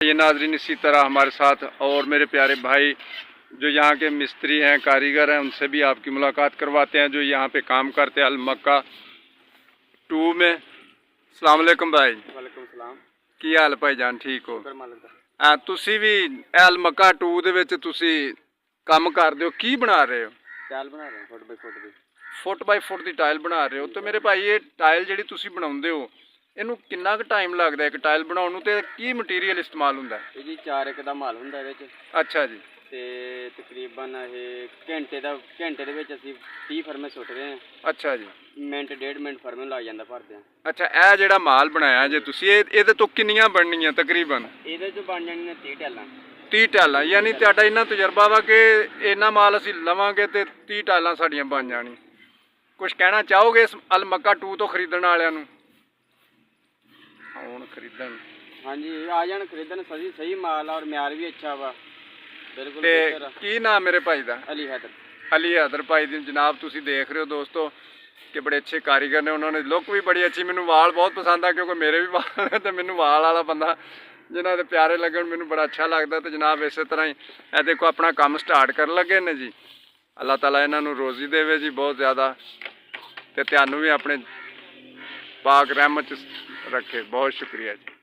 ये नाज़रीन, इसी तरह हमारे साथ और मेरे प्यारे भाई जो यहाँ के मिस्त्री हैं, कारीगर हैं, उनसे भी आपकी मुलाकात करवाते हैं जो यहाँ पे काम करते हैं अल मक्का 2 में। अस्सलाम वालेकुम भाई। वालेकुम सलाम। की हाल भाईजान, ठीक हो? तुसी भी अल मक्का 2 दे विच तुसी काम करदे हो, की बना रहे हो? टाइल बना रहे हैं, foot by foot the. Foot by foot की टाइल बना रहे हो। तो मेरे भाई ये टाइल जिहड़ी तुसी बनाउंदे हो ਇਹਨੂੰ ਕਿੰਨਾ ਕੁ ਟਾਈਮ ਲੱਗਦਾ ਇੱਕ ਟਾਇਲ ਬਣਾਉਣ ਨੂੰ ਤੇ ਕੀ ਮਟੀਰੀਅਲ ਇਸਤੇਮਾਲ ਹੁੰਦਾ? ਇਹ ਜੀ 4 ਇੱਕ ਦਾ ਮਾਲ ਹੁੰਦਾ ਇਹਦੇ ਚ। ਅੱਛਾ ਜੀ। ਤੇ ਤਕਰੀਬਨ ਇਹ ਘੰਟੇ ਦੇ ਵਿੱਚ ਅਸੀਂ 30 ਫਰਮੇ ਸੁੱਟਦੇ ਹਾਂ। ਅੱਛਾ ਜੀ। ਮਿੰਟ ਡੇਢ ਮਿੰਟ ਫਰਮੇ ਲੱਗ ਜਾਂਦਾ ਭਰਦੇ ਆ। ਅੱਛਾ, ਇਹ ਜਿਹੜਾ ਮਾਲ ਬਣਾਇਆ ਜੇ ਤੁਸੀਂ ਇਹਦੇ ਤੋਂ ਕਿੰਨੀਆਂ ਬਣਨੀਆਂ ਤਕਰੀਬਨ? ਇਹਦੇ ਚ ਬਣ ਜਾਣੀਆਂ 30 ਟੈਲਾਂ। 30 ਟਾਇਲਾਂ, ਯਾਨੀ ਤੁਹਾਡਾ ਇੰਨਾ ਤਜਰਬਾ ਵਾ ਕਿ ਇੰਨਾ ਮਾਲ ਅਸੀਂ ਲਵਾਂਗੇ ਤੇ 30 ਟਾਇਲਾਂ ਸਾਡੀਆਂ ਬਣ ਜਾਣੀ। ਕੁਝ ਕਹਿਣਾ ਚਾਹੋਗੇ ਇਸ ਅਲ ਮੱਕਾ 2 ਤੋਂ ਖਰੀਦਣ ਵਾਲਿਆਂ ਨੂੰ? ਹੁਣ ਖਰੀਦਣ? ਹਾਂਜੀ, ਆ ਜਾਣ ਖਰੀਦਣ। ਸਹੀ ਮਾਲ ਔਰ ਮਿਆਰ ਵੀ ਅੱਛਾ ਵਾ ਬਿਲਕੁਲ। ਤੇ ਕੀ ਨਾਮ ਮੇਰੇ ਭਾਈ ਦਾ? ਅਲੀ ਹੈਦਰ। अली हैदर भाई दी जनाब तुसी देख रहे हो दोस्तों कि बड़े अच्छे कारीगर ने। उन्होंने लुक भी बड़ी अच्छी, मैनू वाल बहुत पसंद आ क्योंकि मेरे भी वाल है तो मैनू वाल वाला बंदा जिन्हों के प्यारे लगन मैनू बड़ा अच्छा लगता। तो जनाब इस तरह ही ए देखो अपना काम स्टार्ट कर लगे ने जी। अल्लाह ताला इन्हों रोज़ी देवे जी बहुत ज़्यादा, तो तुहानू भी अपने पाक रहमत च रखे। बहुत शुक्रिया जी।